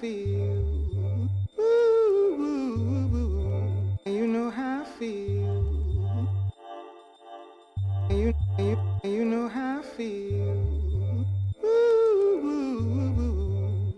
feel. Ooh, ooh, ooh. You know how I feel. You know how I feel. Ooh, ooh, ooh.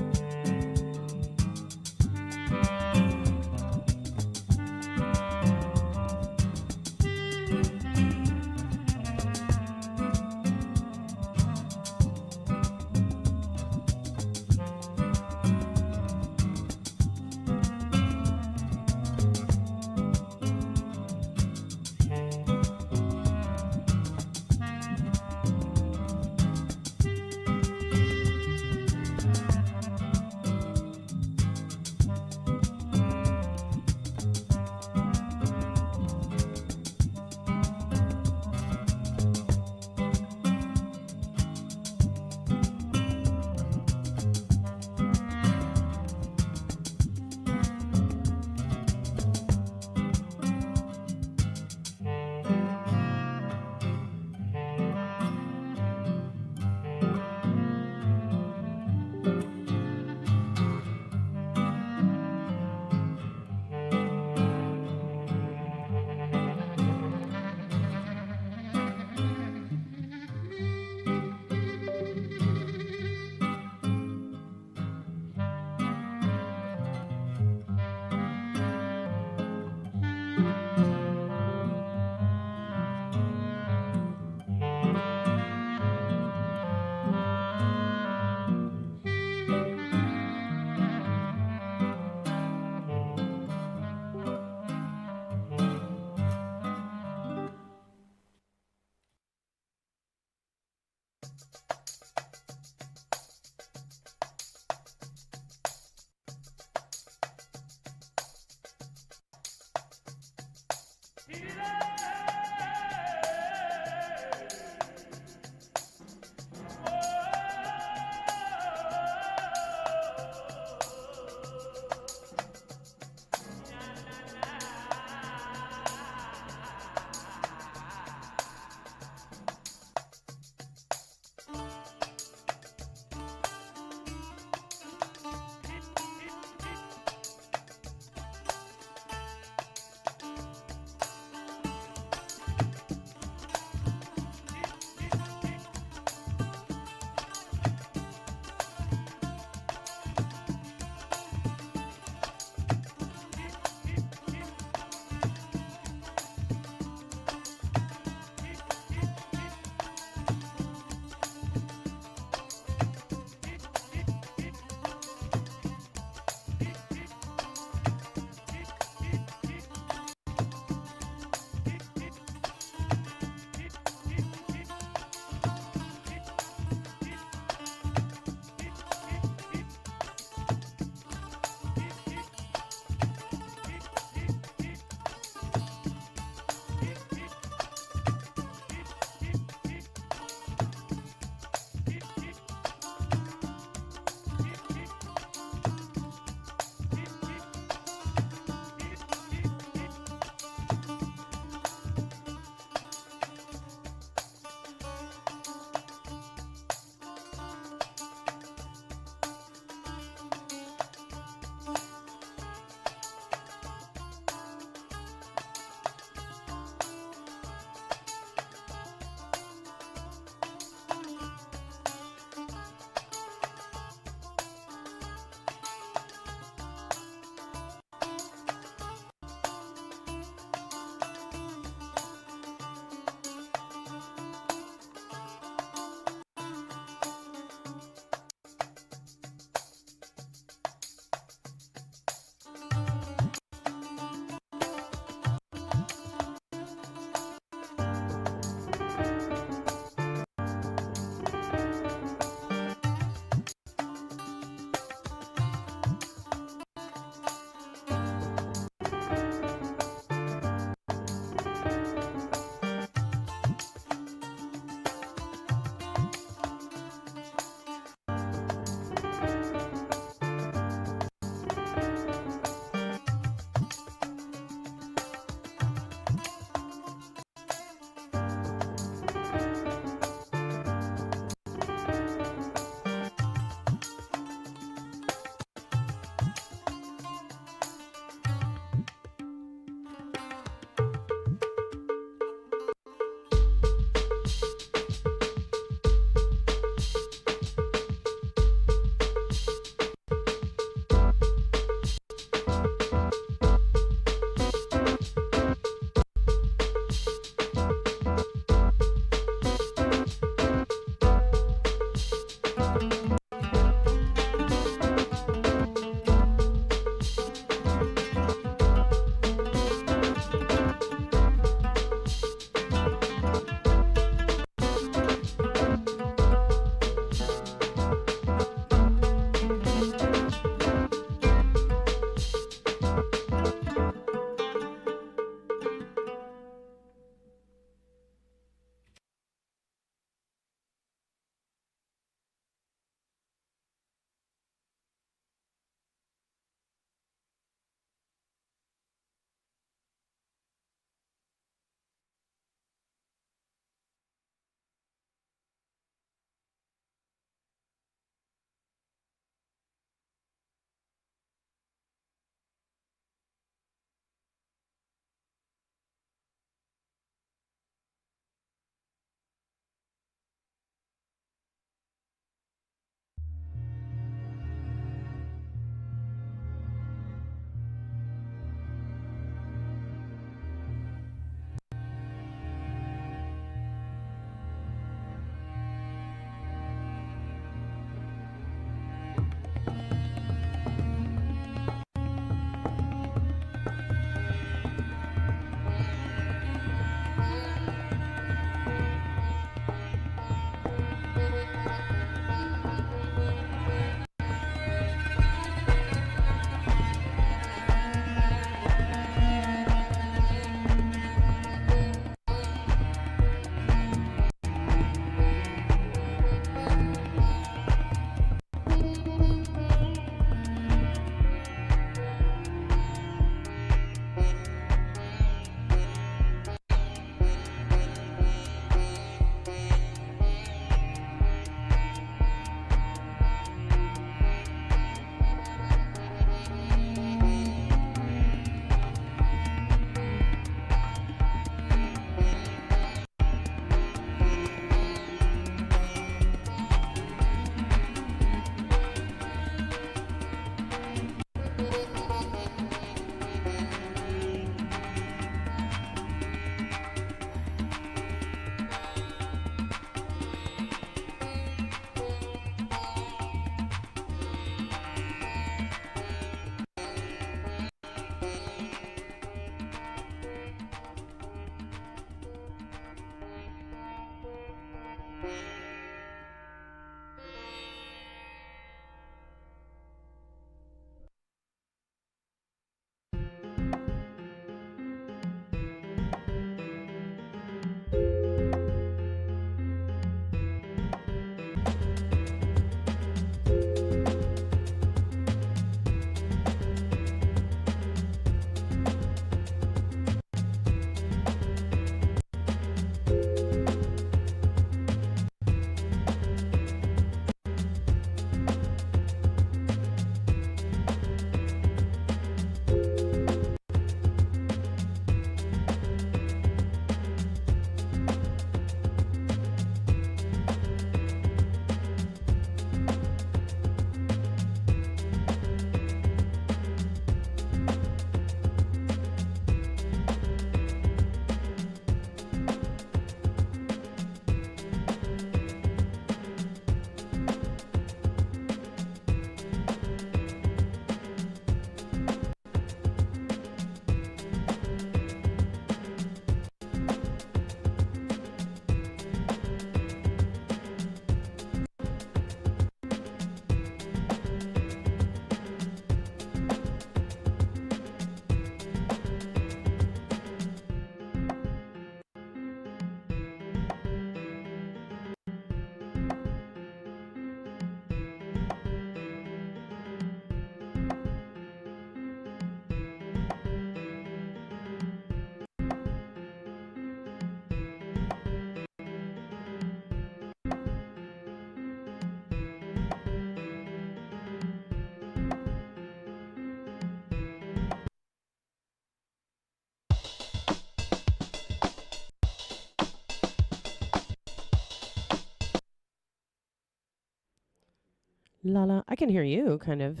Lala, I can hear you, kind of.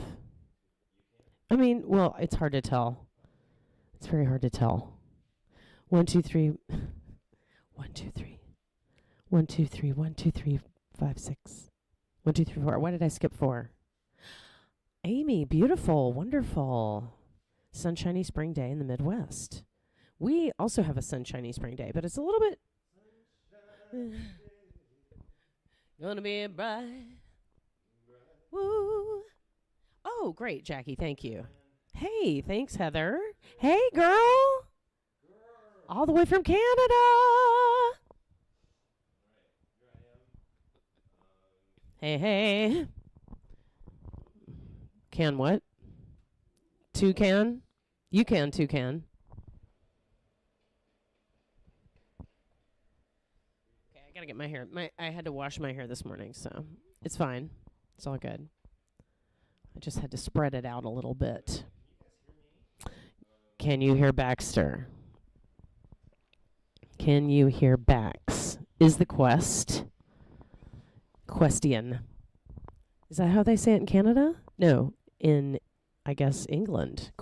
I mean, well, it's hard to tell. It's very hard to tell. 1, 2, 3. 1, 2, 3. 1, 2, 3. 1, 2, 3, 5, 6. 1, 2, 3, 4. Why did I skip 4? Amy, beautiful, wonderful. Sunshiny spring day in the Midwest. We also have a sunshiny spring day, but it's a little bit. Gonna be bright. Woo. Oh, great, Jackie. Thank you. Hey, thanks, Heather. Hey, girl. All the way from Canada. Hey, hey. Can what? Toucan? You can, toucan. Okay, I gotta get my hair. I had to wash my hair this morning, so it's fine. It's all good. I just had to spread it out a little bit. Can you hear Baxter? Can you hear Bax? Is the question. Is that how they say it in Canada? No, in, I guess, England.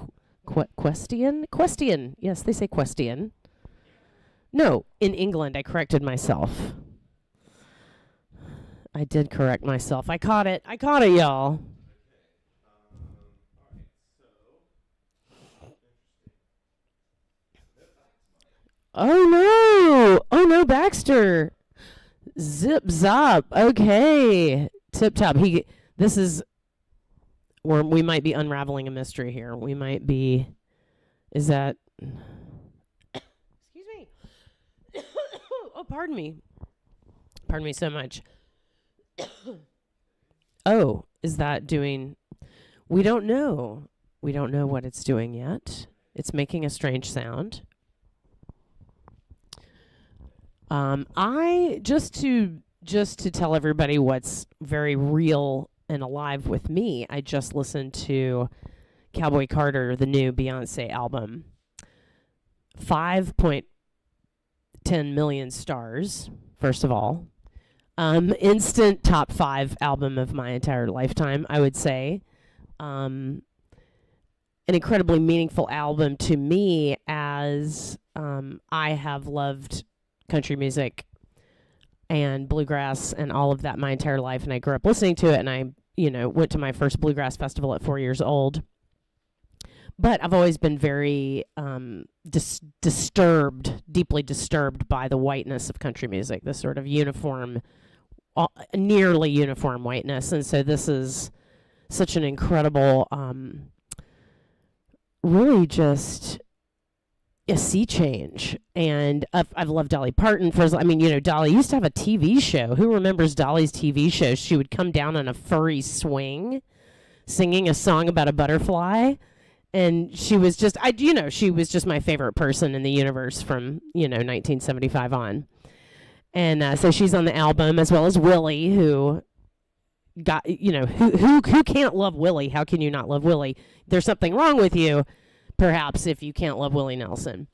Question? Question. Yes, they say question. No, in England, I corrected myself. I did correct myself. I caught it. I caught it, y'all. Oh, no. Oh, no, Baxter. Zip zop. Okay. Tip top. This is, or we might be unraveling a mystery here. We might be, is that, excuse me. Oh, pardon me. Pardon me so much. Oh, is that doing, we don't know. We don't know what it's doing yet. It's making a strange sound. I just to tell everybody what's very real and alive with me, I just listened to Cowboy Carter, the new Beyonce album. 5.10 million stars, first of all. Instant top 5 album of my entire lifetime, I would say. An incredibly meaningful album to me, as I have loved country music and bluegrass and all of that my entire life, and I grew up listening to it, and I, went to my first bluegrass festival at 4 years old. But I've always been very deeply disturbed by the whiteness of country music, this sort of uniform, nearly uniform whiteness. And so this is such an incredible, really just a sea change. And I've loved Dolly Parton. Dolly used to have a TV show. Who remembers Dolly's TV show? She would come down on a furry swing singing a song about a butterfly. And she was just, she was just my favorite person in the universe from, 1975 on. And so she's on the album, as well as Willie, who got, who can't love Willie? How can you not love Willie? There's something wrong with you, perhaps, if you can't love Willie Nelson.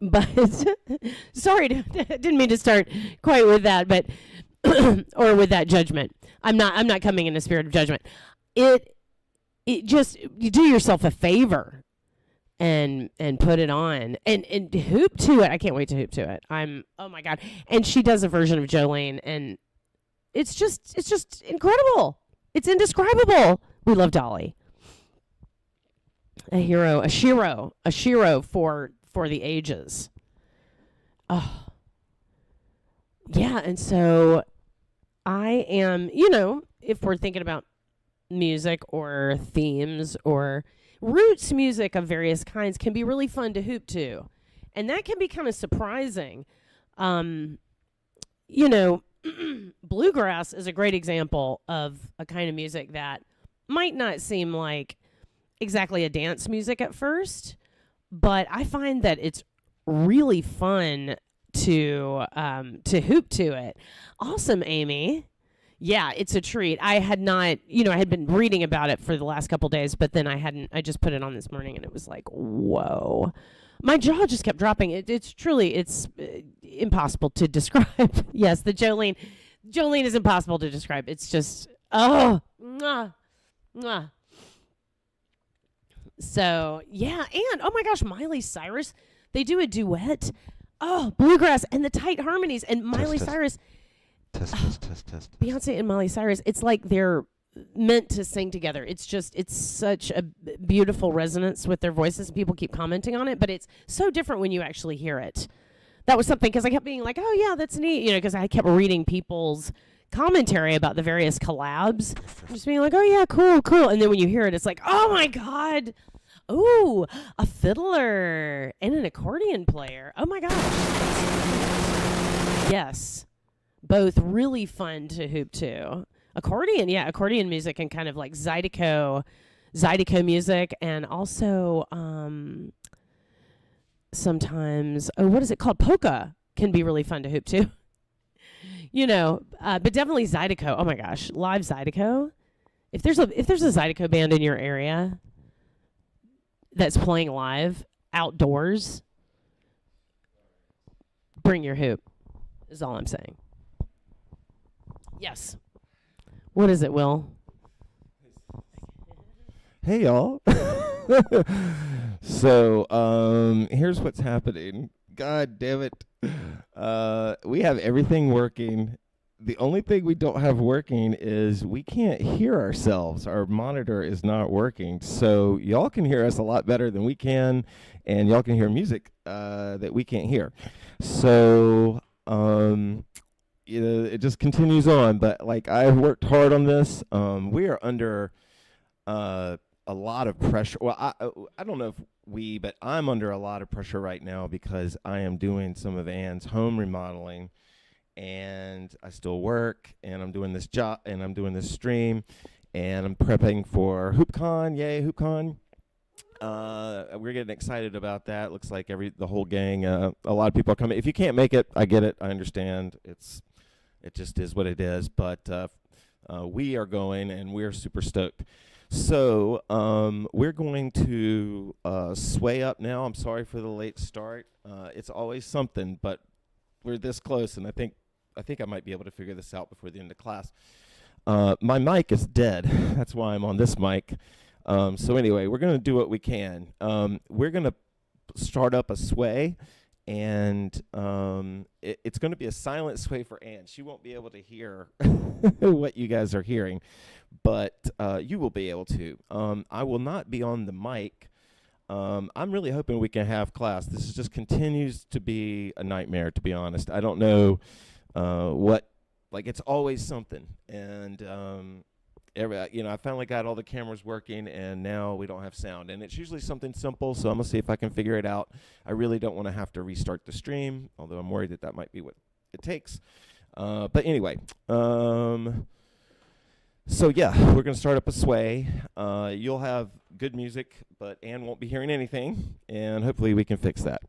But sorry, didn't mean to start quite with that, but or with that judgment. I'm not coming in a spirit of judgment. It just, you do yourself a favor and put it on and hoop to it. I can't wait to hoop to it. Oh my God. And she does a version of Jolene, and it's just incredible. It's indescribable. We love Dolly. A hero, a Shiro for the ages. Oh. Yeah, and so I am, if we're thinking about music or themes or roots music of various kinds, can be really fun to hoop to. And that can be kind of surprising. Bluegrass is a great example of a kind of music that might not seem like exactly a dance music at first, but I find that it's really fun to hoop to it. Awesome, Amy. Yeah, it's a treat. I had not, I had been reading about it for the last couple days, but then I just put it on this morning, and it was like, whoa. My jaw just kept dropping. It's impossible to describe. Yes, the Jolene is impossible to describe. It's just, Oh, mwah, mwah. So yeah, and oh my gosh, Miley Cyrus, they do a duet. Oh, bluegrass and the tight harmonies, and Test, Miley test, Cyrus, test, oh, test, test, test. Beyonce and Miley Cyrus. It's like they're meant to sing together. It's such a beautiful resonance with their voices. People keep commenting on it, but it's so different when you actually hear it. That was something because I kept being like, oh yeah, that's neat, because I kept reading people's commentary about the various collabs, just being like, oh yeah, cool, cool, and then when you hear it, it's like, oh my god, ooh, a fiddler and an accordion player. Oh my gosh, yes, both really fun to hoop to. Accordion, yeah, accordion music and kind of like zydeco music, and also sometimes, oh, what is it called? Polka can be really fun to hoop to. But definitely Zydeco. Oh my gosh, live Zydeco. If there's a Zydeco band in your area that's playing live outdoors, bring your hoop. Is all I'm saying. Yes. What is it, Will? Hey y'all. So, here's what's happening. God damn it. We have everything working. The only thing we don't have working is we can't hear ourselves. Our monitor is not working. So y'all can hear us a lot better than we can, and y'all can hear music that we can't hear. So, it just continues on. But like, I've worked hard on this. We are under a lot of pressure. Well, I don't know if but I'm under a lot of pressure right now because I am doing some of Anne's home remodeling, and I still work, and I'm doing this job, and I'm doing this stream, and I'm prepping for HoopCon. Yay, HoopCon. We're getting excited about that. Looks like the whole gang, a lot of people are coming. If you can't make it, I get it. I understand. It just is what it is. But we are going, and we're super stoked. So we're going to sway up now. I'm sorry for the late start. It's always something, but we're this close, and I think I might be able to figure this out before the end of class. My mic is dead. That's why I'm on this mic. So anyway, we're going to do what we can. We're going to start up a sway, and it's going to be a silent sway for Anne. She won't be able to hear what you guys are hearing, but you will be able to. I will not be on the mic. I'm really hoping we can have class. This just continues to be a nightmare, to be honest. I don't know it's always something. And I finally got all the cameras working, and now we don't have sound. And it's usually something simple, so I'm going to see if I can figure it out. I really don't want to have to restart the stream, although I'm worried that might be what it takes. But anyway, so yeah, we're going to start up a sway. You'll have good music, but Anne won't be hearing anything, and hopefully we can fix that.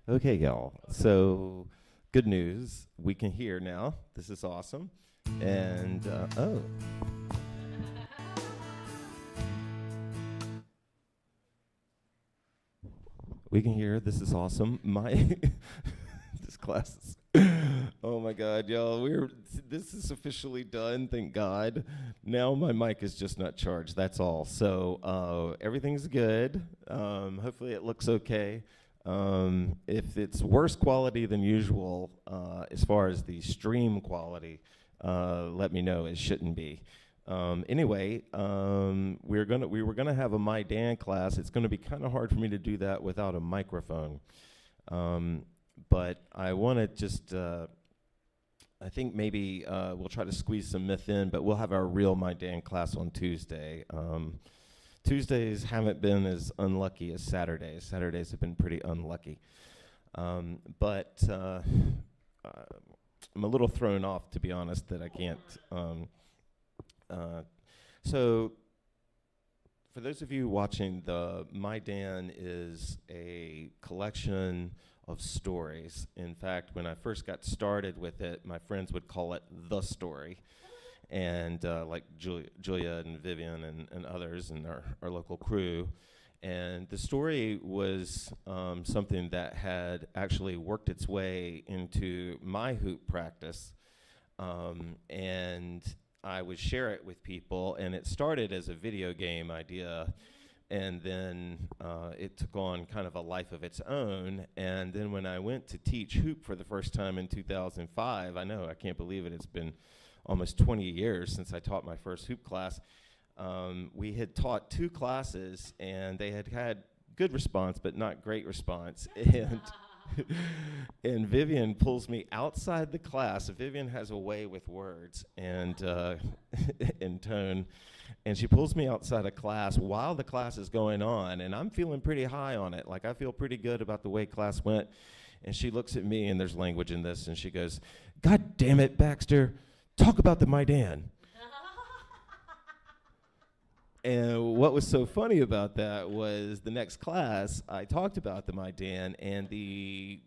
Okay, y'all. So, good news. We can hear now. This is awesome. And, oh. We can hear. This is awesome. This class is. Oh my God, y'all. This is officially done. Thank God. Now my mic is just not charged. That's all. So everything's good. Hopefully it looks okay. If it's worse quality than usual, as far as the stream quality, let me know. It shouldn't be. Anyway, we were gonna have a Maidan class. It's gonna be kind of hard for me to do that without a microphone. But I want to just, I think maybe we'll try to squeeze some myth in, but we'll have our real Maidan class on Tuesday. Tuesdays haven't been as unlucky as Saturdays. Saturdays have been pretty unlucky. But I'm a little thrown off, to be honest, that I can't. So for those of you watching, the Maidan is a collection of stories. In fact, when I first got started with it, my friends would call it the story. And like Julia and Vivian and others and our local crew. And the story was something that had actually worked its way into my hoop practice. And I would share it with people, and it started as a video game idea, and then it took on kind of a life of its own. And then when I went to teach hoop for the first time in 2005, I can't believe it, it's been almost 20 years since I taught my first hoop class. We had taught 2 classes, and they had good response, but not great response. And Vivian pulls me outside the class. Vivian has a way with words and in tone. And she pulls me outside of class while the class is going on, and I'm feeling pretty high on it. Like, I feel pretty good about the way class went. And she looks at me, and there's language in this, and she goes, "God damn it, Baxter, talk about the Maidan." And what was so funny about that was the next class, I talked about the Maidan, and the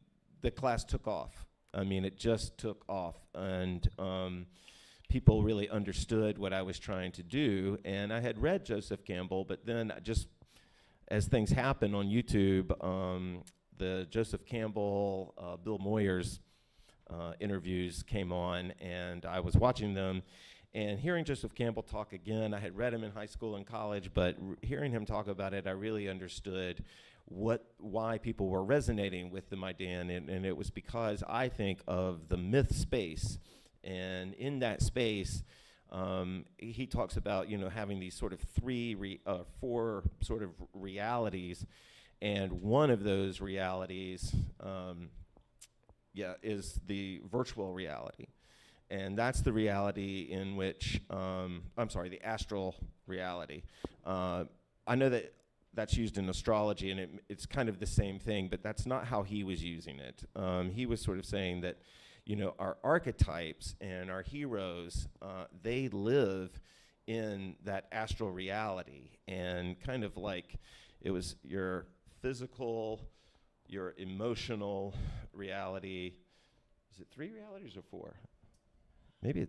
class took off. I mean, it just took off, and people really understood what I was trying to do. And I had read Joseph Campbell, but then just as things happen on YouTube, the Joseph Campbell, Bill Moyers interviews came on, and I was watching them. And hearing Joseph Campbell talk again, I had read him in high school and college, but hearing him talk about it, I really understood why people were resonating with the Maidan, and it was because I think of the myth space. And in that space, he talks about, having these sort of 4 sort of realities, and one of those realities, is the virtual reality. And that's the reality in which, the astral reality. I know that that's used in astrology, and it's kind of the same thing, but that's not how he was using it. He was sort of saying that, our archetypes and our heroes, they live in that astral reality. And kind of like it was your physical, your emotional reality. Is it 3 realities or 4? Maybe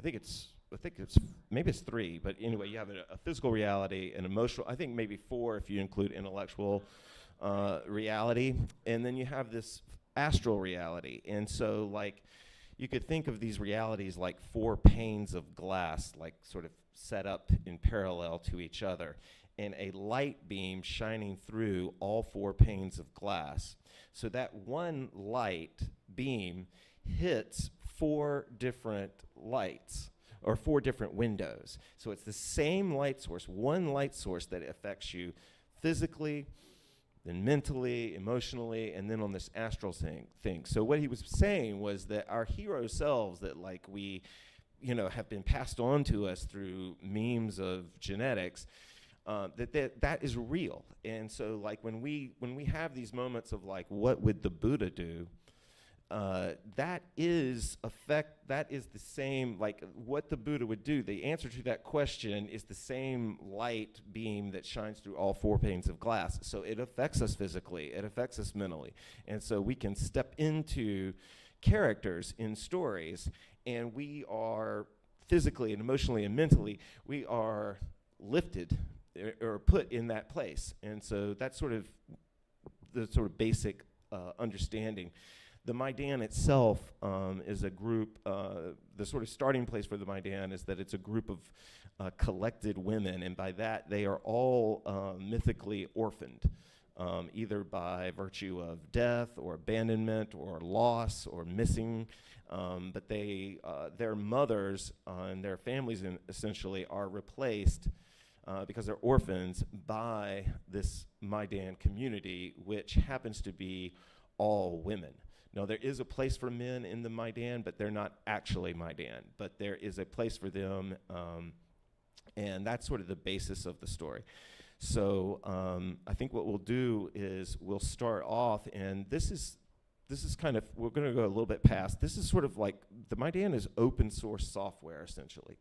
maybe it's 3, but anyway, you have a physical reality, an emotional, I think maybe 4 if you include intellectual reality, and then you have this astral reality. And so, like, you could think of these realities like 4 panes of glass, like sort of set up in parallel to each other, and a light beam shining through all 4 panes of glass. So that one light beam hits 4 different lights, or 4 different windows. So it's the same light source, one light source that affects you physically, then mentally, emotionally, and then on this astral thing. So what he was saying was that our hero selves that, like, we, have been passed on to us through memes of genetics, that is real. And so, like, when we have these moments of, like, what would the Buddha do? that is the same, like what the Buddha would do. The answer to that question is the same light beam that shines through all four panes of glass. So it affects us physically, it affects us mentally. And so we can step into characters in stories, and we are physically and emotionally and mentally, we are lifted or put in that place. And so that's sort of the sort of basic understanding. The Maidan itself is a group, the sort of starting place for the Maidan is that it's a group of collected women, and by that they are all mythically orphaned, either by virtue of death or abandonment or loss or missing, but their mothers and their families essentially are replaced because they're orphans by this Maidan community, which happens to be all women. Now, there is a place for men in the Maidan, but they're not actually Maidan. But there is a place for them, and that's sort of the basis of the story. So I think what we'll do is we'll start off, and this is kind of, we're going to go a little bit past. This is sort of like, the Maidan is open source software, essentially.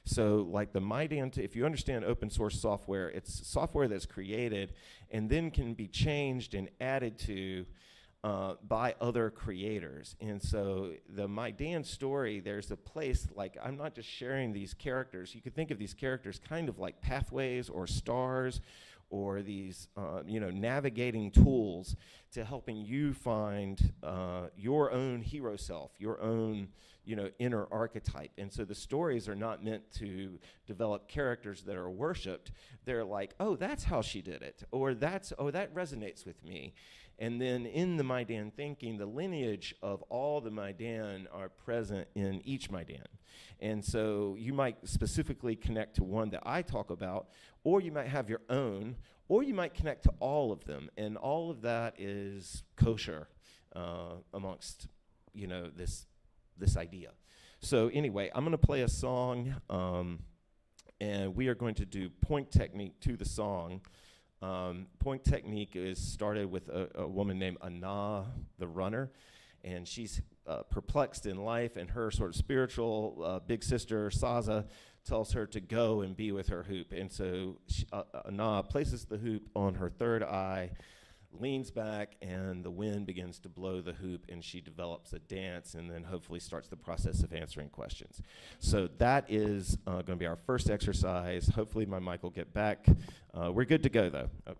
So like the Maidan, if you understand open source software, it's software that's created and then can be changed and added to by other creators. And so the Maidan story, there's a place, like, I'm not just sharing these characters. You could think of these characters kind of like pathways or stars or these navigating tools to helping you find your own hero self, your own inner archetype. And so the stories are not meant to develop characters that are worshipped. They're like, oh, that's how she did it, or that resonates with me. And then in the Maidan thinking, the lineage of all the Maidan are present in each Maidan. And so you might specifically connect to one that I talk about, or you might have your own, or you might connect to all of them. And all of that is kosher amongst, this idea. So anyway, I'm going to play a song, and we are going to do point technique to the song. Point technique is started with a woman named Anna, the runner, and she's perplexed in life, and her sort of spiritual big sister, Saza, tells her to go and be with her hoop. And so Anna places the hoop on her third eye, leans back, and the wind begins to blow the hoop, and she develops a dance and then hopefully starts the process of answering questions. So that is going to be our first exercise. Hopefully my mic will get back. We're good to go, though. Okay.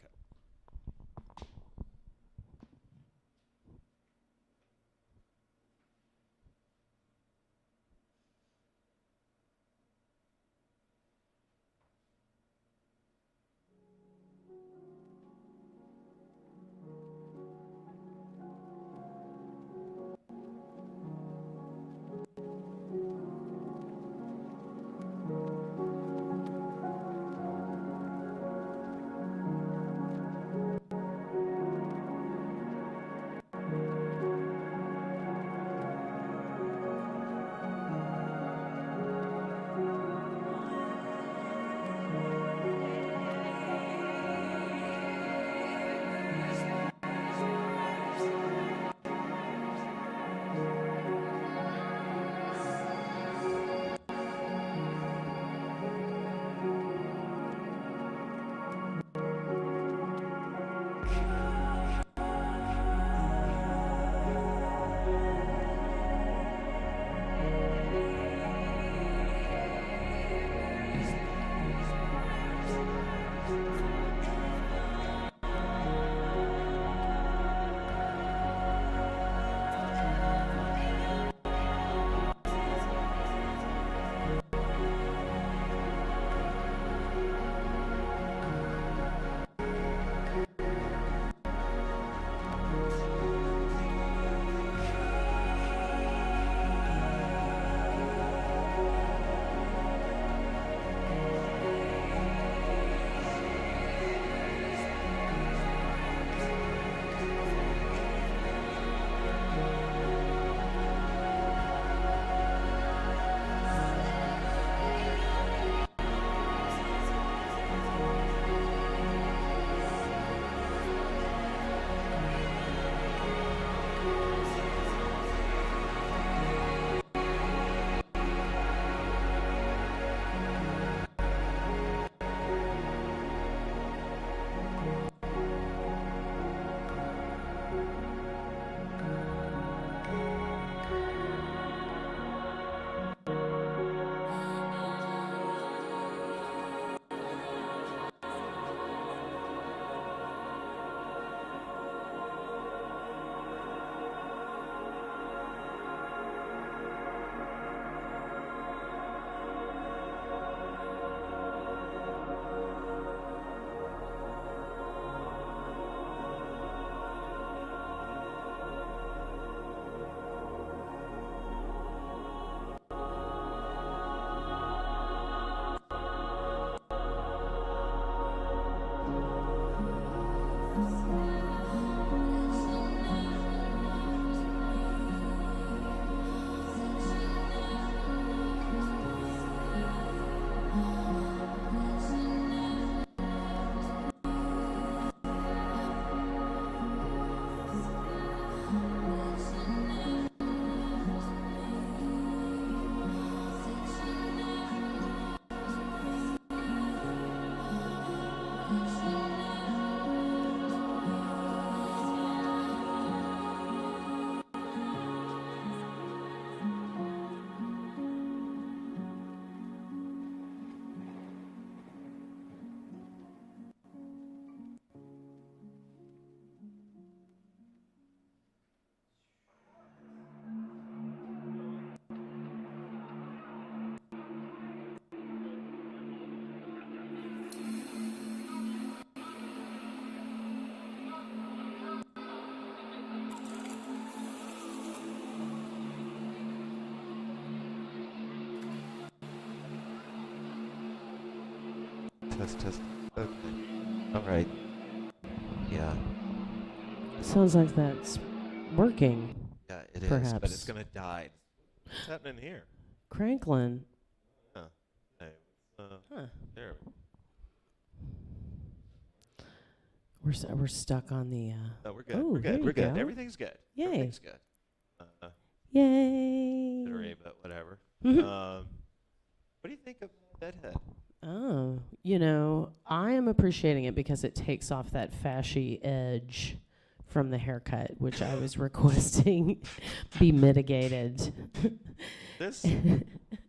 test. Okay. All right. Yeah. Sounds like that's working. Yeah, it is. Perhaps. But it's gonna die. What's happening here? Cranklin. Huh. Hey, Huh. there. We're stuck on the. No, we're good. Oh, we're there good. you We're good. go. Everything's good. Yay. Everything's good. Yay. Sorry, but whatever. Mhm. What do you think of Bedhead? Oh, you know, I am appreciating it because it takes off that fashy edge from the haircut, which I was requesting be mitigated. This,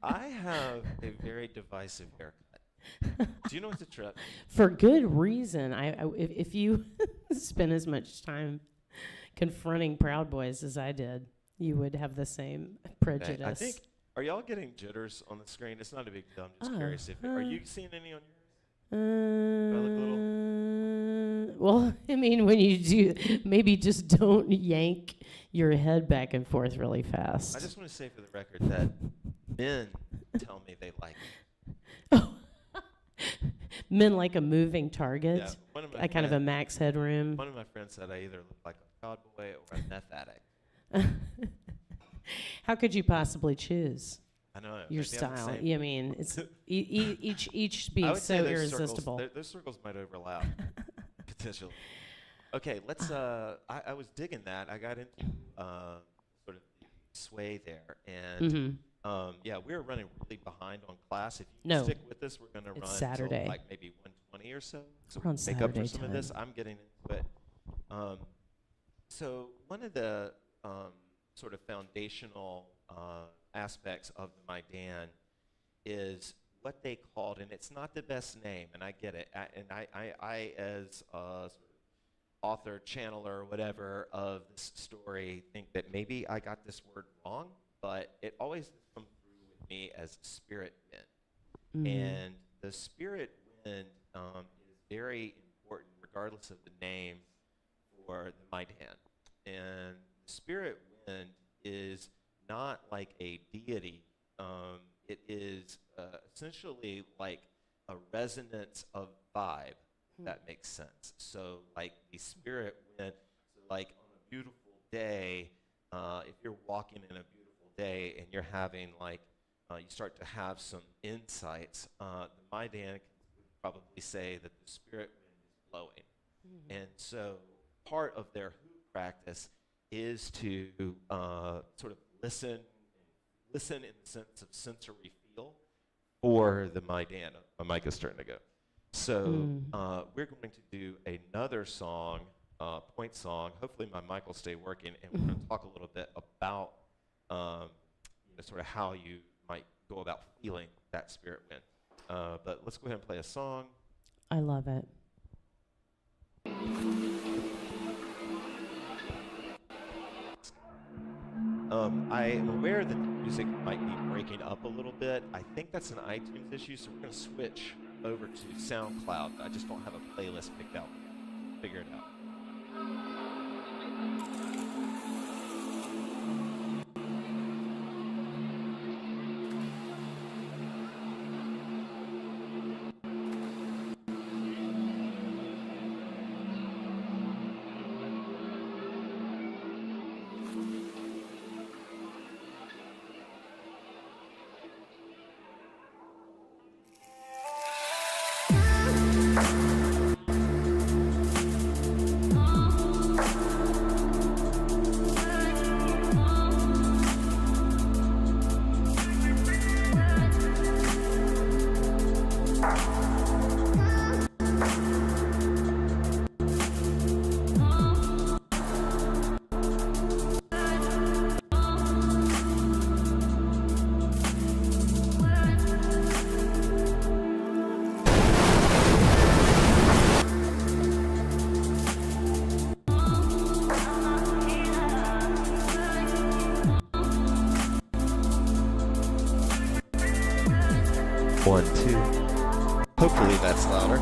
I have a very divisive haircut. Do you know what's a trip? For good reason. If you spend as much time confronting Proud Boys as I did, you would have the same prejudice. Okay, I think. Are y'all getting jitters on the screen? It's not a big deal. I'm just curious. Are you seeing any on yours? Do I look a little? Well, I mean, when you do, maybe just don't yank your head back and forth really fast. I just want to say for the record that men tell me they like it. Oh. Men like a moving target. Yeah, one of my A kind of a max headroom. One of my friends said I either look like a proud boy or a meth addict. How could you possibly choose I know. your maybe I'm the style? same. I mean, it's each I being would say so those irresistible. Circles, those circles might overlap potentially. Okay, let's. I was digging that. I got into sort of the sway there, and yeah, we're running really behind on class. If you stick with us, we're going to run Saturday. till like maybe 1:20 or so. So We're on make up for Saturday some of this. I'm getting into it. So one of the sort of foundational aspects of the Maidan is what they called, and it's not the best name, and I get it, I as a sort of author, channeler, whatever of this story, think that maybe I got this word wrong, but it always comes through with me as spirit wind. And the spirit wind is very important regardless of the name for the Maidan. And spirit wind is not like a deity. It is essentially like a resonance of vibe, if that makes sense. So like the spirit wind, so like on a beautiful day, if you're walking in a beautiful day and you're having like, you start to have some insights, the Maidan would probably say that the spirit wind is blowing. And so part of their hoop practice is to sort of listen in the sense of sensory feel for the Maidan. My mic is starting to go. So we're going to do another song, point song. Hopefully my mic will stay working, and we're going to talk a little bit about sort of how you might go about feeling that spirit wind. But let's go ahead and play a song. I love it. I am aware that the music might be breaking up a little bit. I think that's an iTunes issue, so we're going to switch over to SoundCloud. I just don't have a playlist picked out. Figure it out. One, two. Hopefully that's louder.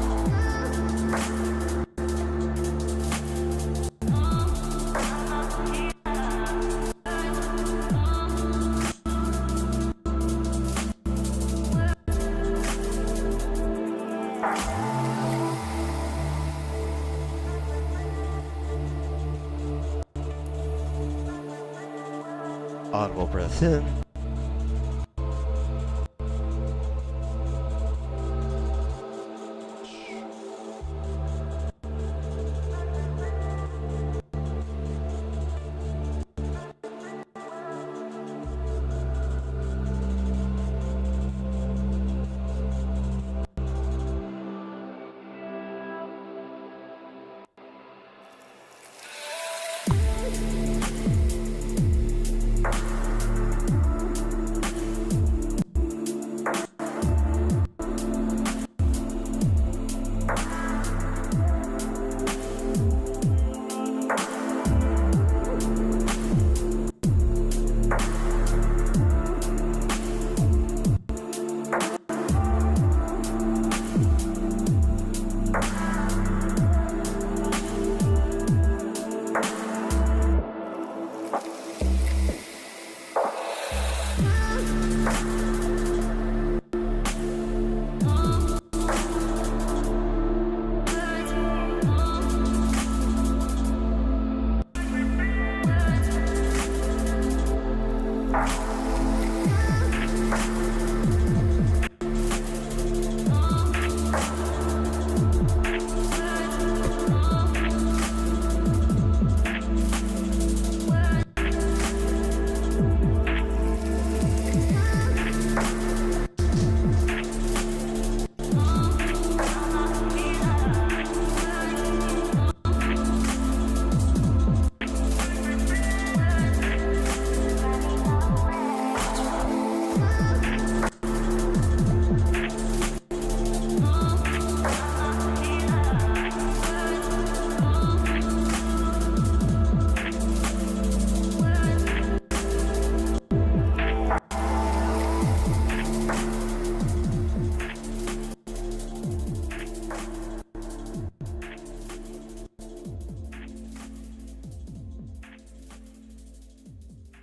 Audible breath in.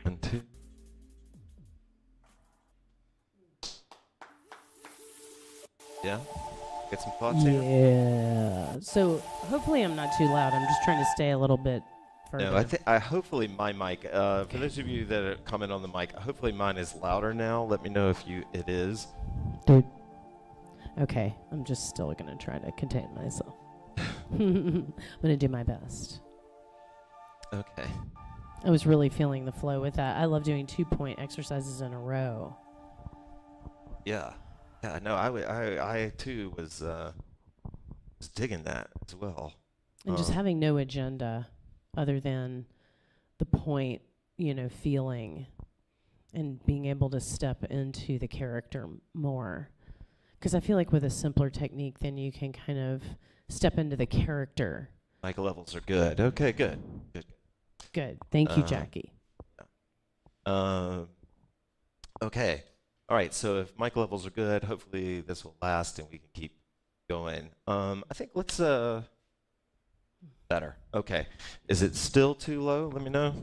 One, two. Yeah? Get some thoughts in? Yeah. So hopefully I'm not too loud. I'm just trying to stay a little bit further. No, I think hopefully my mic. For those of you that comment on the mic, hopefully mine is louder now. Let me know if it is. Dude. Okay, I'm just still gonna try to contain myself. I'm gonna do my best. Okay. I was really feeling the flow with that. I love doing 2-point exercises in a row. Yeah. Yeah. No, I too was digging that as well. And just having no agenda other than the point, feeling and being able to step into the character more. Because I feel like with a simpler technique, then you can kind of step into the character. Mic levels are good. Okay, good. Good. Good. Thank you, Jackie. Okay. All right. So if mic levels are good, hopefully this will last and we can keep going. I think let's better. Okay. Is it still too low? Let me know.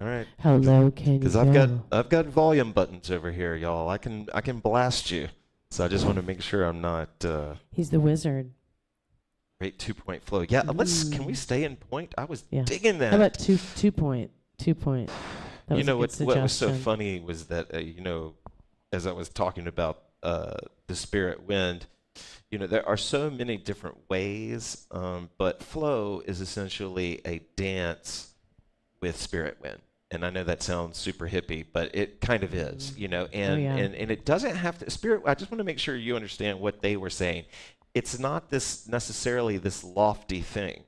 All right. How low can you Because I've got volume buttons over here, y'all. I can blast you. So I just want to make sure I'm not. He's the wizard. Great 2-point flow. Yeah. Can we stay in point? I was digging that. How about 2-point? 2-point. What was so funny was that as I was talking about the spirit wind, there are so many different ways, but flow is essentially a dance with spirit wind. And I know that sounds super hippie, but it kind of is, and it doesn't have to spirit. I just want to make sure you understand what they were saying. It's not necessarily this lofty thing.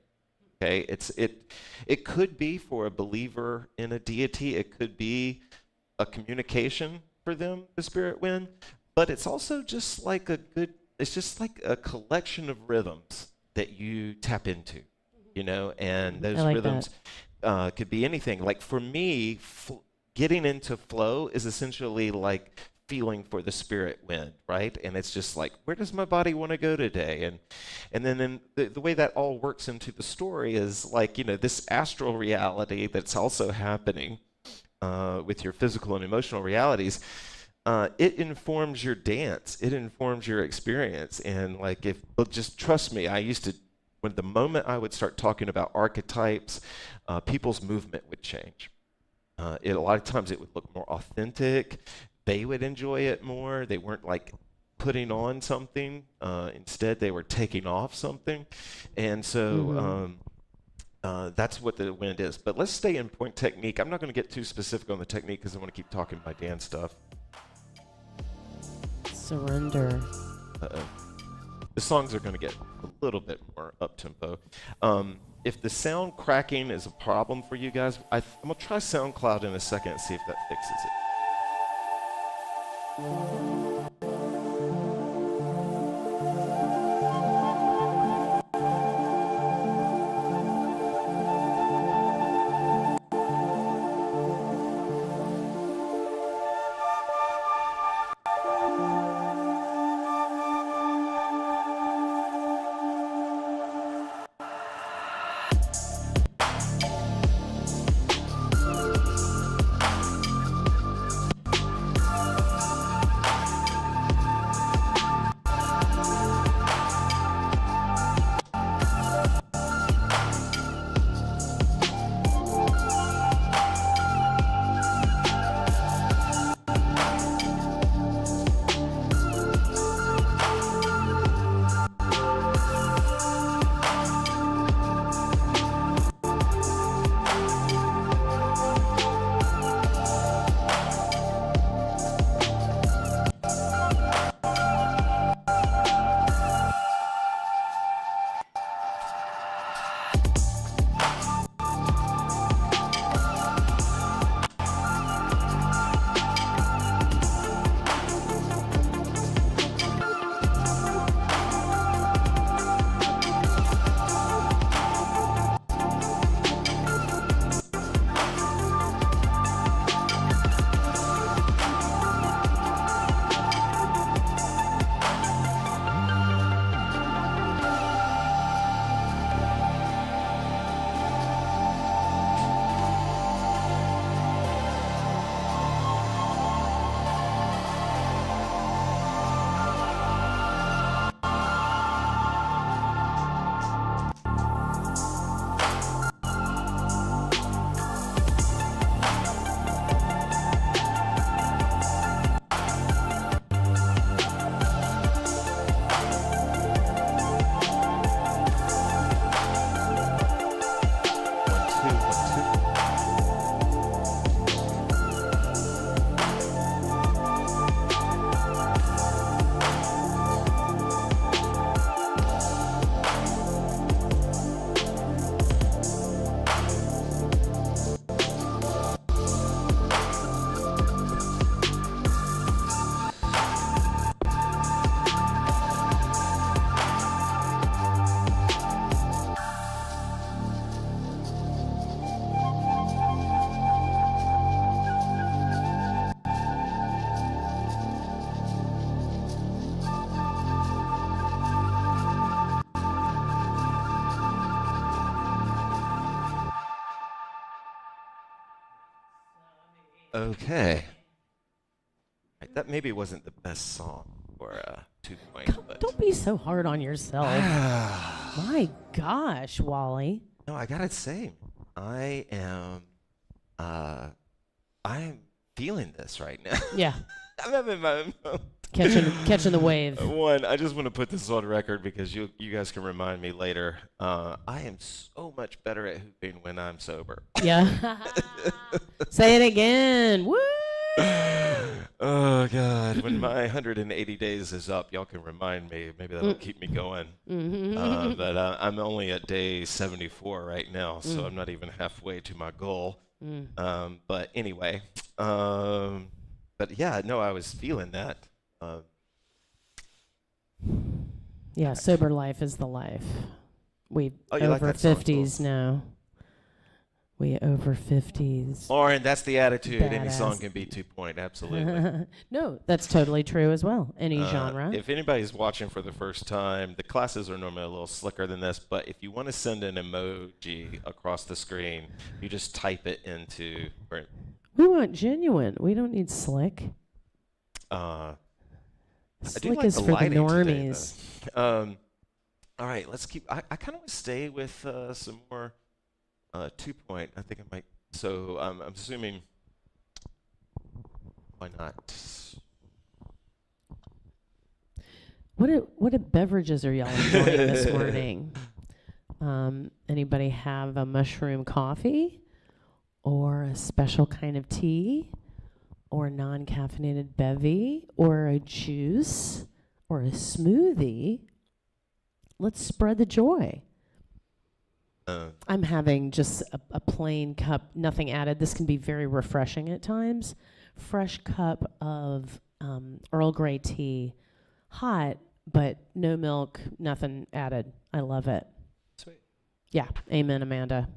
Okay, it could be for a believer in a deity. It could be a communication for them, the spirit wind, but it's also just like it's just like a collection of rhythms that you tap into, and those rhythms could be anything. Like for me, getting into flow is essentially like feeling for the spirit wind, right? And it's just like, where does my body want to go today? And then the way that all works into the story is like, this astral reality that's also happening with your physical and emotional realities. It informs your dance. It informs your experience. And like, just trust me, when the moment I would start talking about archetypes, people's movement would change. A lot of times it would look more authentic. They would enjoy it more. They weren't like putting on something. Instead, they were taking off something. And so that's what the wind is. But let's stay in point technique. I'm not going to get too specific on the technique because I want to keep talking Maidan stuff. Surrender. Uh-oh. The songs are going to get a little bit more up-tempo. If the sound cracking is a problem for you guys, I'm going to try SoundCloud in a second and see if that fixes it. Okay. Right, that maybe wasn't the best song for 2 point, but Don't be so hard on yourself. My gosh, Wally. no, I gotta say, I am feeling this right now. Yeah, I'm having my own moment. catching the wave. One, I just want to put this on record because you guys can remind me later. I am so much better at hooping when I'm sober. Yeah. Say it again. Woo! Oh God! When my 180 days is up, y'all can remind me. Maybe that'll keep me going. But I'm only at day 74 right now, so I'm not even halfway to my goal. But anyway, but yeah, no, I was feeling that. Yeah, sober life is the life. We Oh, you like over that song, 50s cool. now. We over 50s. Lauren, that's the attitude. Any Badass. song can be 2 point, absolutely. No, that's totally true as well. Any genre. If anybody's watching for the first time, the classes are normally a little slicker than this, but if you want to send an emoji across the screen, you just type it into. We want genuine. We don't need slick. I do Slick like is the for the lighting today, normies. though. All right, let's keep. I kind of want to stay with some more 2 point. I think I might. So I'm assuming Why not? What beverages are y'all enjoying this morning? Anybody have a mushroom coffee, or a special kind of tea, or a non-caffeinated bevy, or a juice, or a smoothie? Let's spread the joy. I'm having just a plain cup, nothing added. This can be very refreshing at times. Fresh cup of Earl Grey tea, hot, but no milk, nothing added. I love it. Sweet. Yeah, amen, Amanda.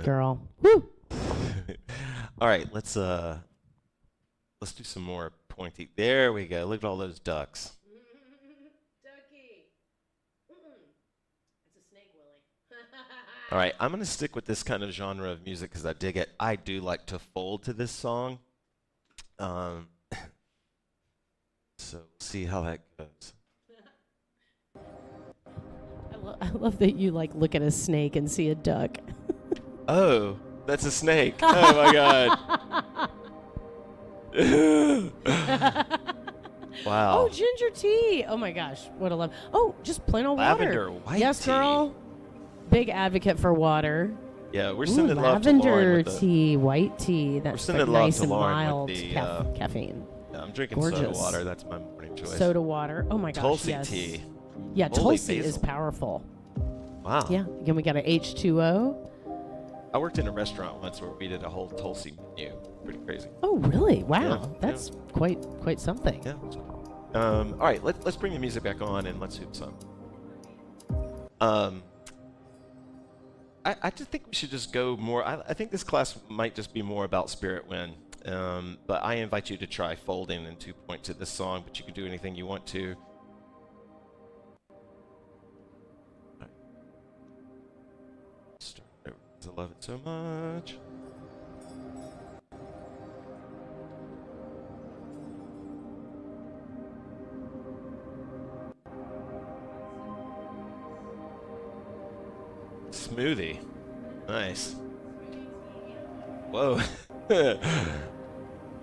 Girl. Woo! All right, let's do some more pointy. There we go. Look at all those ducks. Ducky. It's a snake, Willie. All right, I'm going to stick with this kind of genre of music because I dig it. I do like to fold to this song. So we'll see how that goes. I love that you like look at a snake and see a duck. Oh, that's a snake. Oh my God. Wow. Oh, ginger tea. Oh my gosh, what a love. Oh, just plain old Lavender water. white Yes, tea. girl. Big advocate for water. Yeah, we're Ooh, sending love to Lauren lavender with the, tea, white tea. That's sending like love nice to and Lauren with mild the, caffeine. Yeah, I'm drinking soda Gorgeous. water. That's my morning choice. Soda water. Oh my gosh, Tulsi yes. tea. Yeah, Holy Tulsi is basil. powerful. Wow. Yeah. Again, we got a H2O. I worked in a restaurant once where we did a whole Tulsi menu. Pretty crazy. Oh, really? Wow. Yeah, That's quite something. Yeah. All right, let's bring the music back on and let's hoop some. I just think we should just go more. I think this class might just be more about Spirit Wind. But I invite you to try folding in 2 point to this song, but you can do anything you want to. All right. Start over 'cause I love it so much. Smoothie. Nice. Whoa.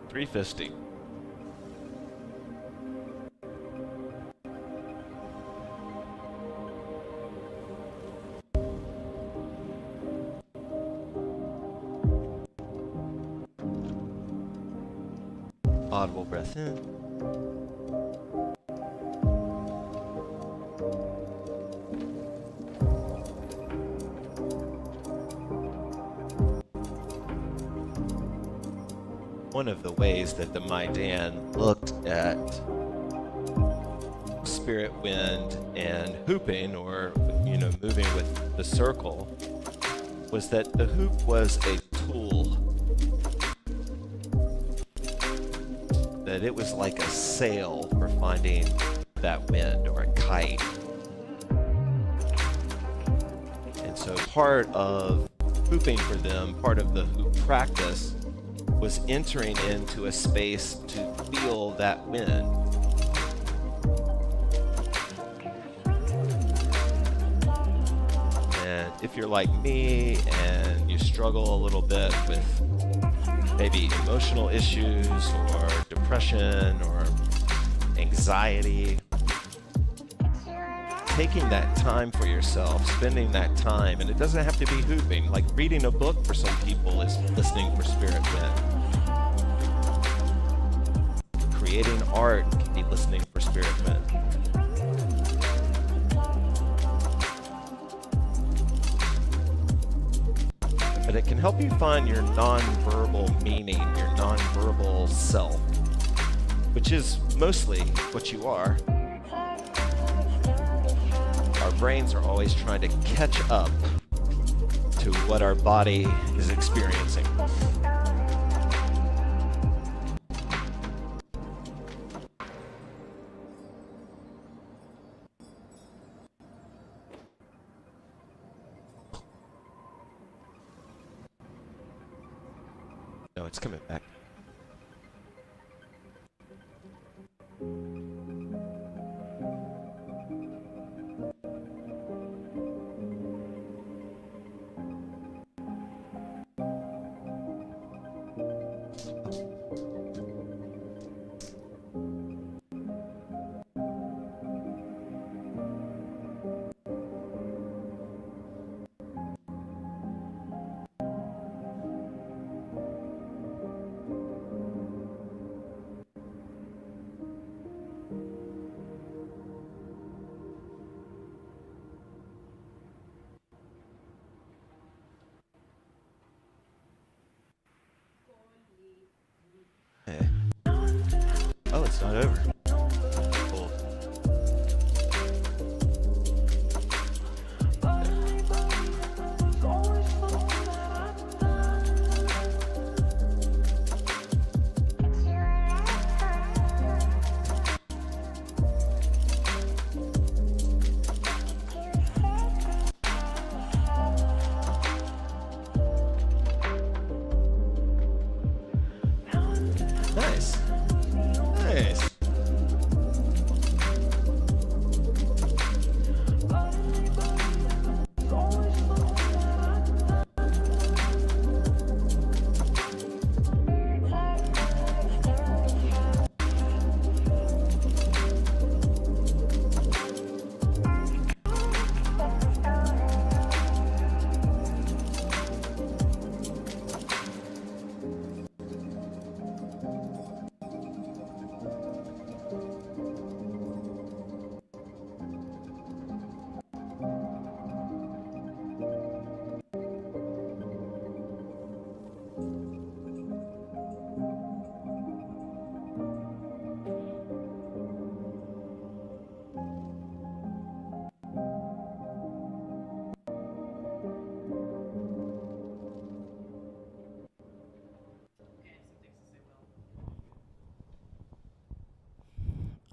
350. Audible breath in. One of the ways that the Maidan looked at spirit wind and hooping, or moving with the circle, was that the hoop was a tool. That it was like a sail for finding that wind, or a kite. And so part of hooping for them, part of the hoop practice, was entering into a space to feel that wind. And if you're like me and you struggle a little bit with maybe emotional issues or depression or anxiety, taking that time for yourself, spending that time, and it doesn't have to be hooping. Like reading a book for some people is listening for spirit wind. Creating art can be listening for spirit wind. But it can help you find your nonverbal meaning, your nonverbal self, which is mostly what you are. Our brains are always trying to catch up to what our body is experiencing. No, it's coming back. It's not over. Cool. Nice. Nice.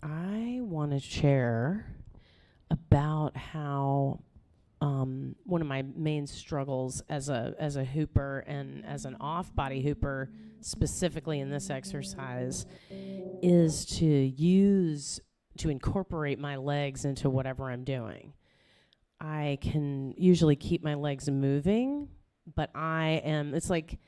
I want to share about how one of my main struggles as a hooper and as an off-body hooper, specifically in this exercise, is to incorporate my legs into whatever I'm doing. I can usually keep my legs moving, but it's like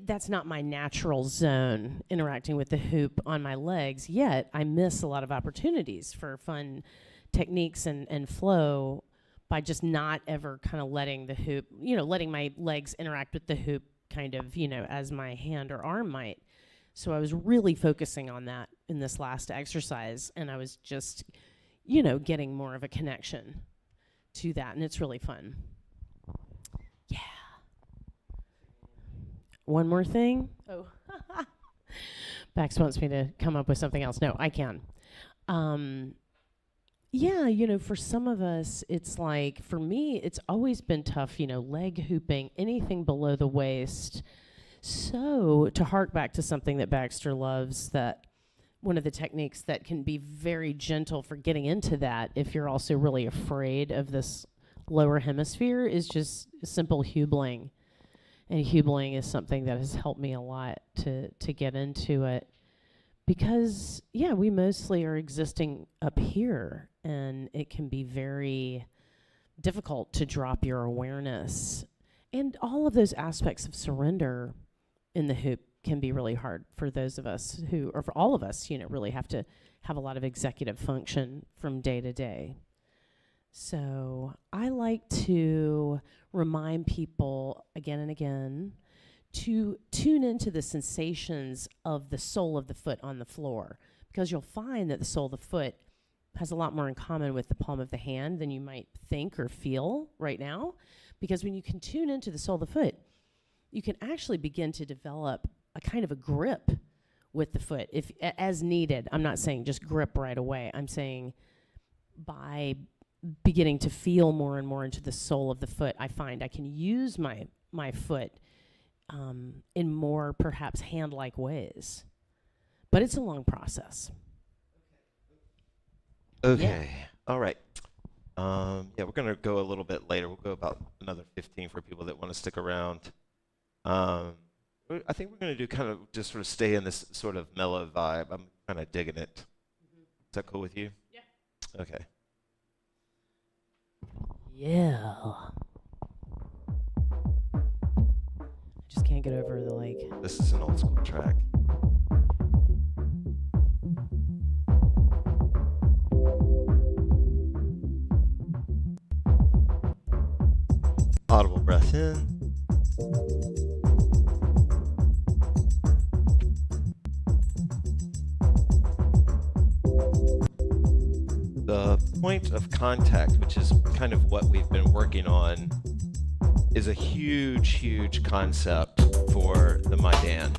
that's not my natural zone, interacting with the hoop on my legs, yet I miss a lot of opportunities for fun techniques and flow by just not ever kind of letting the hoop, letting my legs interact with the hoop kind of, as my hand or arm might. So I was really focusing on that in this last exercise, and I was just, getting more of a connection to that, and it's really fun. Yeah. One more thing. Oh, Bax wants me to come up with something else. No, I can. For some of us, it's like, for me, it's always been tough, leg hooping, anything below the waist. So to hark back to something that Baxter loves, that one of the techniques that can be very gentle for getting into that, if you're also really afraid of this lower hemisphere, is just simple hubling. And hubling is something that has helped me a lot to get into it. Because, we mostly are existing up here, and it can be very difficult to drop your awareness. And all of those aspects of surrender in the hoop can be really hard for those of us or for all of us, really have to have a lot of executive function from day to day. So I like to remind people again and again to tune into the sensations of the sole of the foot on the floor, because you'll find that the sole of the foot has a lot more in common with the palm of the hand than you might think or feel right now. Because when you can tune into the sole of the foot, you can actually begin to develop a kind of a grip with the foot, if as needed. I'm not saying just grip right away. I'm saying by beginning to feel more and more into the sole of the foot, I find I can use my foot in more perhaps hand-like ways. But it's a long process. Okay. Yeah. All right. We're going to go a little bit later. We'll go about another 15 for people that want to stick around. I think we're going to do kind of just sort of stay in this sort of mellow vibe. I'm kind of digging it. Mm-hmm. Is that cool with you? Yeah. Okay. Yeah. I just can't get over the This is an old school track. Audible breath in. The point of contact, which is kind of what we've been working on, is a huge, huge concept for the Maidan.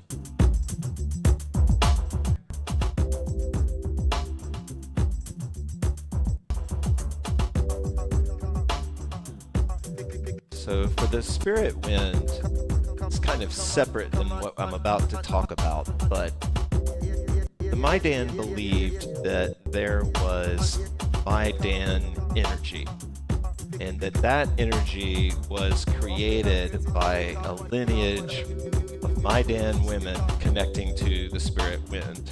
So for the spirit wind, it's kind of separate than what I'm about to talk about, but the Maidan believed that there was Maidan energy, and that energy was created by a lineage of Maidan women connecting to the spirit wind.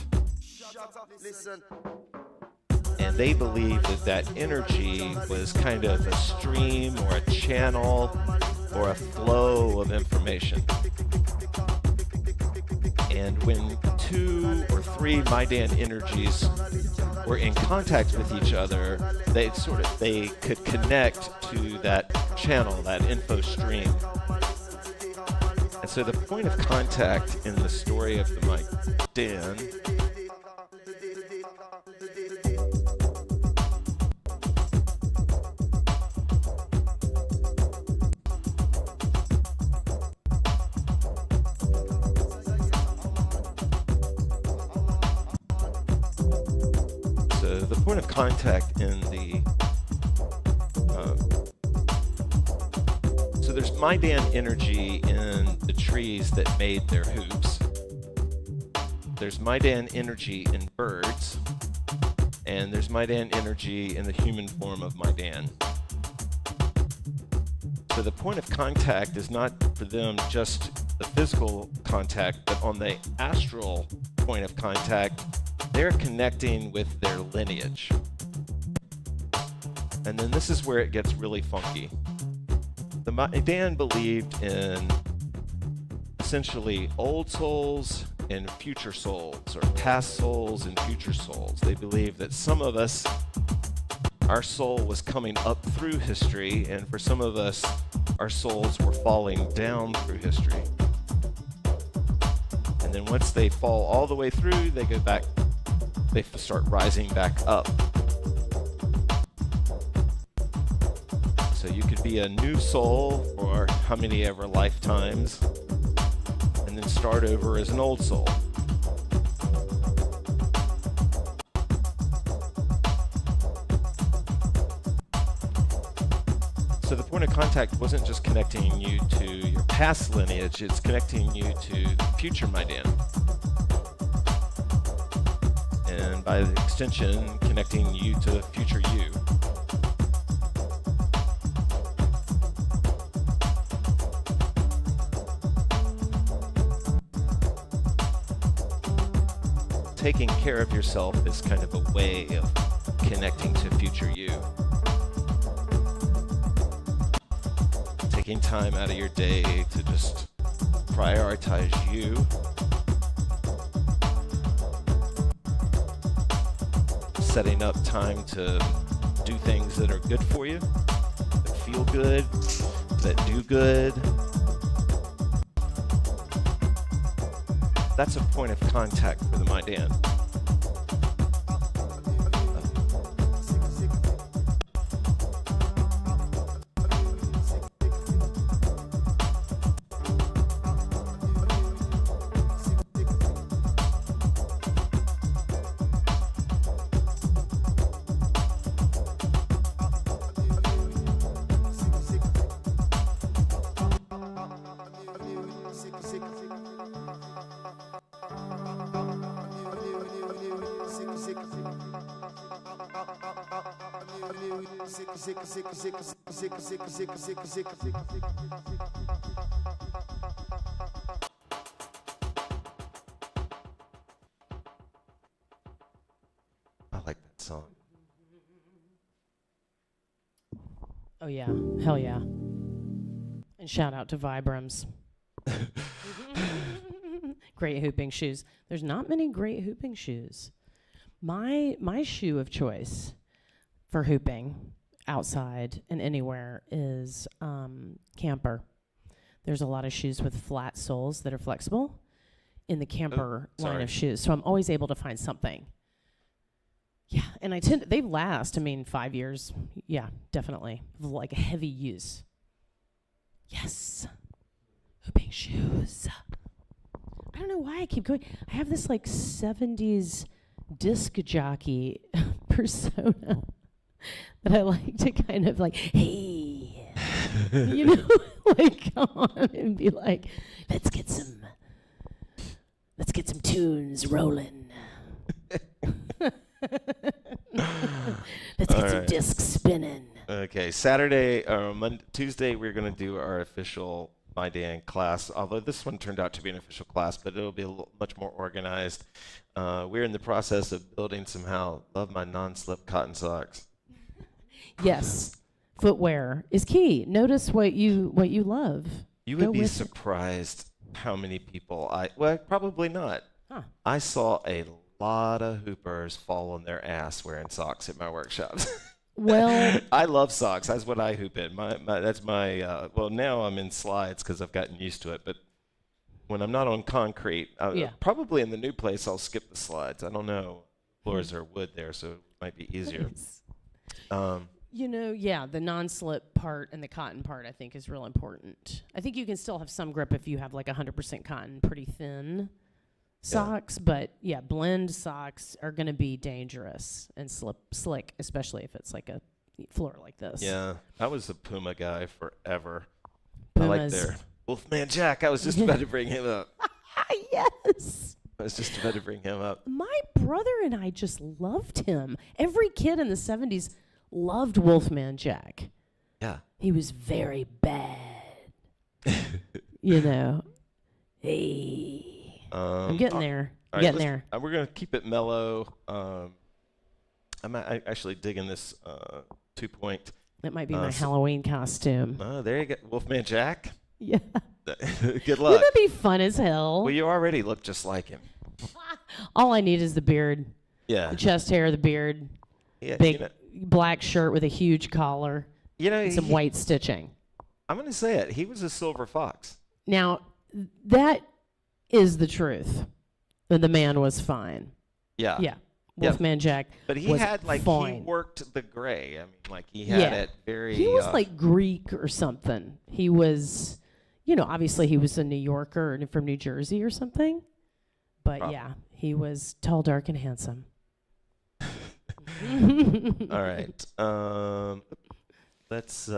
And they believed that energy was kind of a stream or a channel or a flow of information. And when 2 or 3 Maidan energies were in contact with each other, they could connect to that channel, that info stream. And so the point of contact in the story of the Maidan point of contact in the so there's Maidan energy in the trees that made their hoops. There's Maidan energy in birds, and there's Maidan energy in the human form of Maidan. So the point of contact is not for them just the physical contact, but on the astral point of contact, they're connecting with their lineage. And then this is where it gets really funky. The Maidan believed in essentially old souls and future souls, or past souls and future souls. They believed that some of us, our soul was coming up through history, and for some of us, our souls were falling down through history. And then once they fall all the way through, they go back, they start rising back up. So you could be a new soul for how many ever lifetimes, and then start over as an old soul. So the point of contact wasn't just connecting you to your past lineage, it's connecting you to the future Maidan. And by extension, connecting you to the future you. Taking care of yourself is kind of a way of connecting to future you. Taking time out of your day to just prioritize you. Setting up time to do things that are good for you, that feel good, that do good. That's a point of contact for the Maidan. I like that song. Oh yeah, hell yeah. And shout out to Vibrams. Great hooping shoes. There's not many great hooping shoes. My shoe of choice for hooping outside and anywhere is camper. There's a lot of shoes with flat soles that are flexible in the camper line of shoes, so I'm always able to find something. Yeah, and they last, 5 years. Yeah, definitely. Like a heavy use. Yes. Hooping shoes. I don't know why I keep going. I have this 70s disc jockey persona that I like to kind of hey. You know, like come on and be like, let's get some tunes rolling. Let's get some discs spinning. Okay, Saturday or Tuesday, we're going to do our official Maidan class. Although this one turned out to be an official class, but it'll be much more organized. We're in the process of building somehow. Love my non-slip cotton socks. Yes, footwear is key. Notice what you love. You would be surprised how many people well, probably not. Huh. I saw a lot of hoopers fall on their ass wearing socks at my workshops. Well, I love socks. That's what I hoop in. That's my. Well, now I'm in slides because I've gotten used to it. But when I'm not on concrete, probably in the new place, I'll skip the slides. I don't know. Floors are wood there, so it might be easier. You know, the non-slip part and the cotton part, I think, is real important. I think you can still have some grip if you have like 100% cotton, pretty thin socks. But blend socks are going to be dangerous and slick, especially if it's like a floor like this. Yeah, I was a Puma guy forever. Pumas. I like their Wolfman Jack. I was just about to bring him up. Yes. I was just about to bring him up. My brother and I just loved him. Every kid in the 70s loved Wolfman Jack. Yeah. He was very bad. You know. Hey. I'm getting there. Right, getting there. We're going to keep it mellow. I'm actually digging this 2-point. That might be my Halloween costume. Oh, there you go. Wolfman Jack. Yeah. Good luck. Wouldn't that be fun as hell? Well, you already look just like him. All I need is the beard. Yeah. The chest hair, the beard. Yeah, big black shirt with a huge collar. And some white stitching. I'm going to say it. He was a silver fox. Now, that is the truth. And the man was fine. Yeah. Yeah. Wolfman Jack. But he had fine. He worked the gray. I mean, he had it very. He was like Greek or something. He was, obviously he was a New Yorker and from New Jersey or something. But he was tall, dark, and handsome. All right. Let's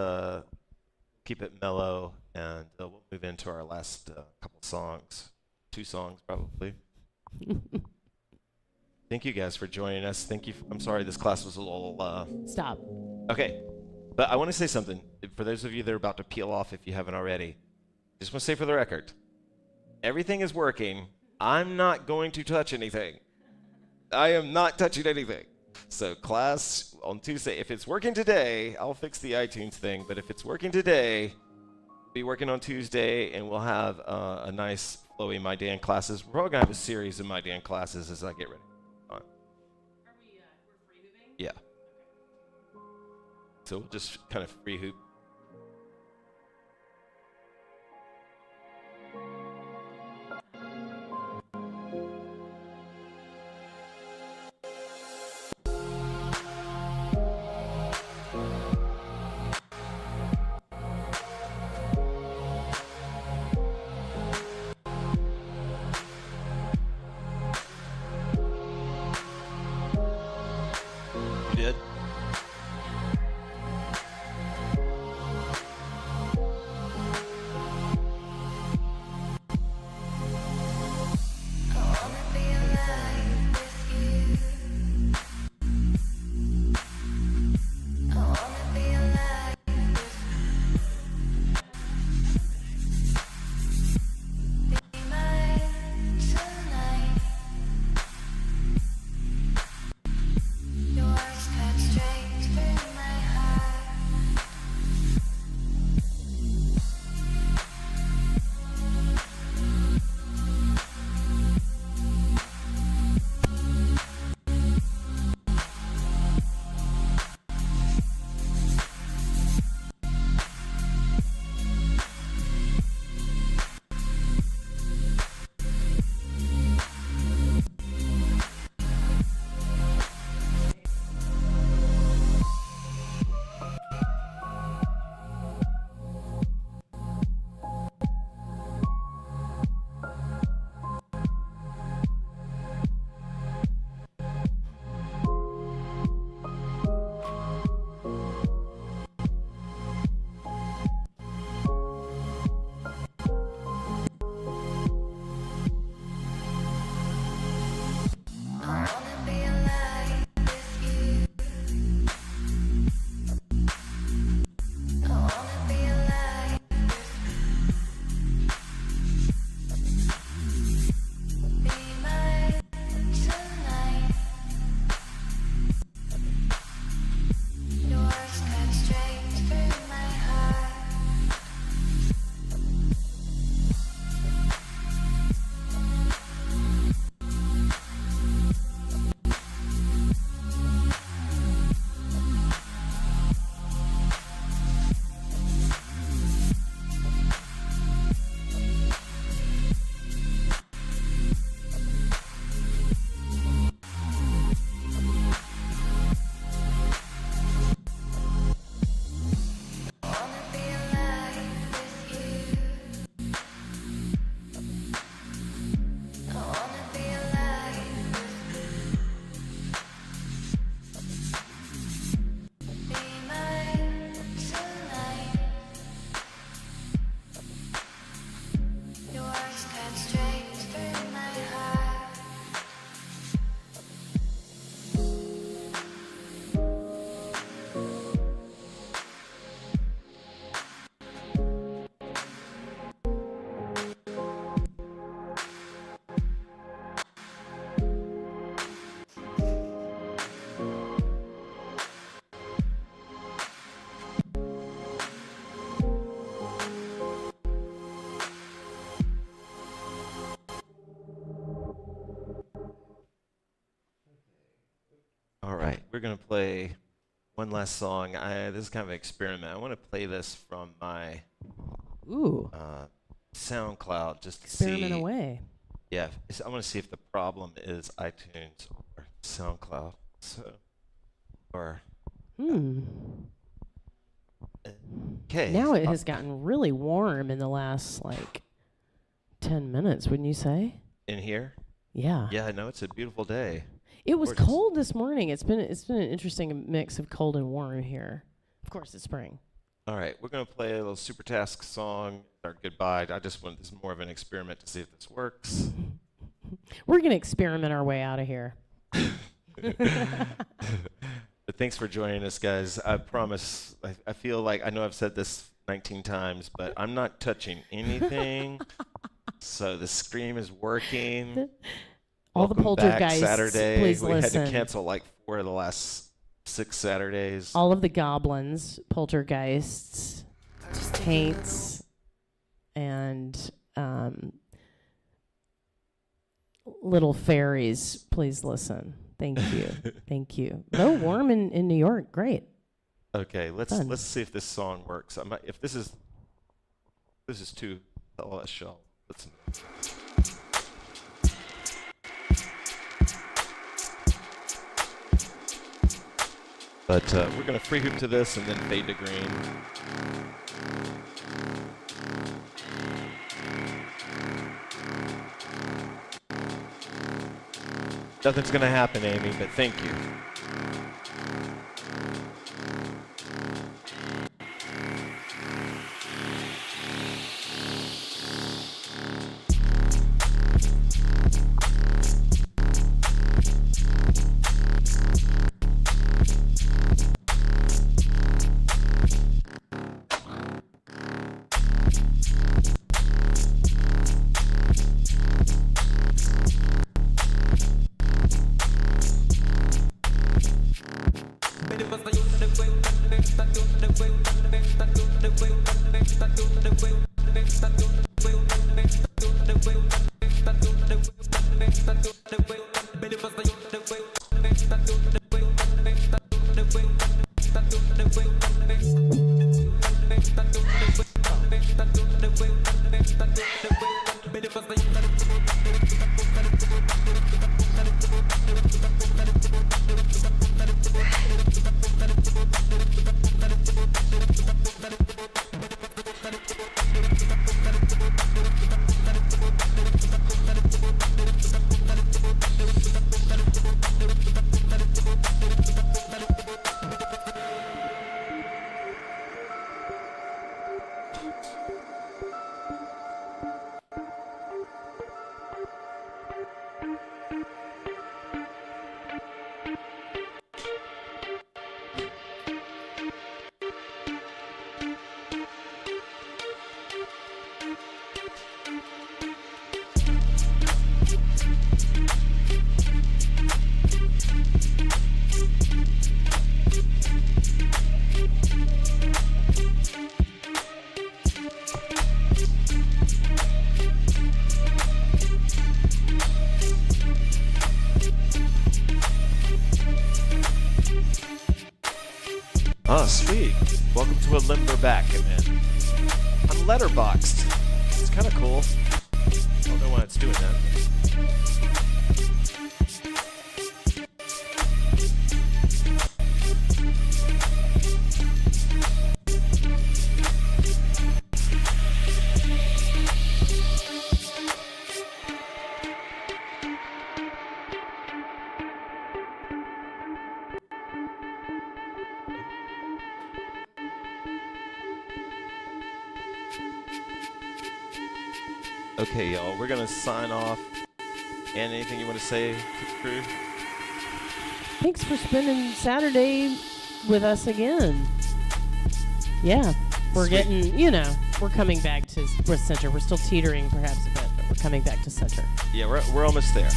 keep it mellow, and we'll move into our last couple songs. 2 songs, probably. Thank you guys for joining us. Thank you. I'm sorry this class was a little... Stop. Okay. But I want to say something. For those of you that are about to peel off, if you haven't already, just want to say for the record, everything is working. I'm not going to touch anything. I am not touching anything. So class on Tuesday, if it's working today, I'll fix the iTunes thing. But if it's working today, we'll be working on Tuesday, and we'll have a nice flowy Maidan classes. We're probably going to have a series of Maidan classes as I get ready. We're free hooping? Yeah. So we'll just kind of free hoop. You did? we're gonna play one last song. This is kind of an experiment. I want to play this from my Ooh, SoundCloud just to experiment see. away. Yeah, I want to see if the problem is iTunes or SoundCloud. So, or okay. Now it has gotten really warm in the last 10 minutes, wouldn't you say? In here. Yeah. Yeah, I know it's a beautiful day. It was Gorgeous. cold this morning. It's been an interesting mix of cold and warm here. Of course, it's spring. All right, we're gonna play a little Super Task song. Our goodbye. I just want this is more of an experiment to see if this works. We're gonna experiment our way out of here. But thanks for joining us, guys. I promise. I feel like I know I've said this 19 times, but I'm not touching anything. So the scream is working. All the Welcome back poltergeists, Saturday. please we listen. had to cancel 4 of the last 6 Saturdays. All of the goblins, poltergeists, taints, and little fairies, please listen. Thank you. Thank you. Though warm in New York, great. Okay, let's Fun. see if this song works. If this is too LS, let's. But we're gonna free hoop to this and then fade to green. Nothing's gonna happen, Amy, but thank you. Oh, sweet. Welcome to a limber back, man. I'm letterboxed. It's kind of cool. I don't know why it's doing that. Okay, y'all, we're gonna sign off. And anything you want to say to the crew? Thanks for spending Saturday with us again. Yeah, we're Sweet. getting, we're coming back to center. We're still teetering perhaps a bit, but we're coming back to center. Yeah, we're almost there.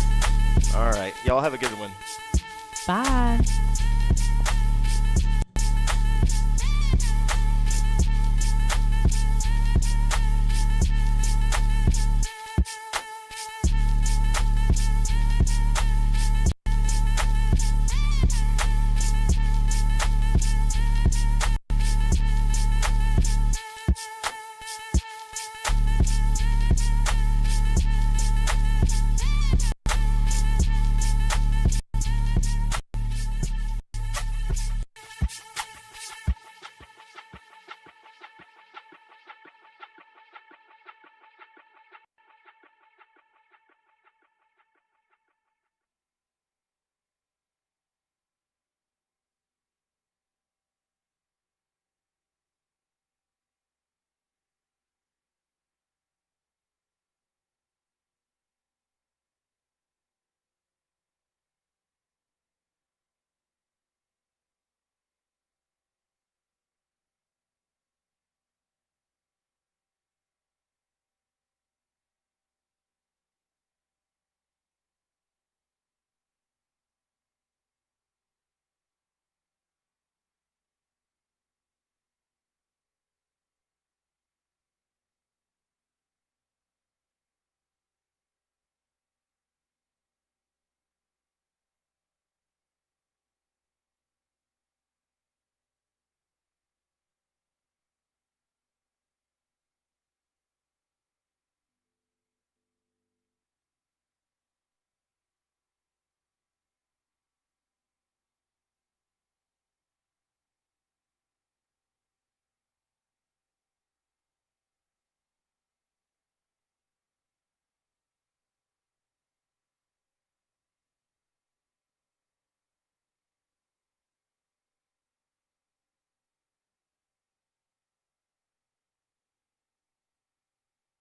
All right, y'all have a good one. Bye.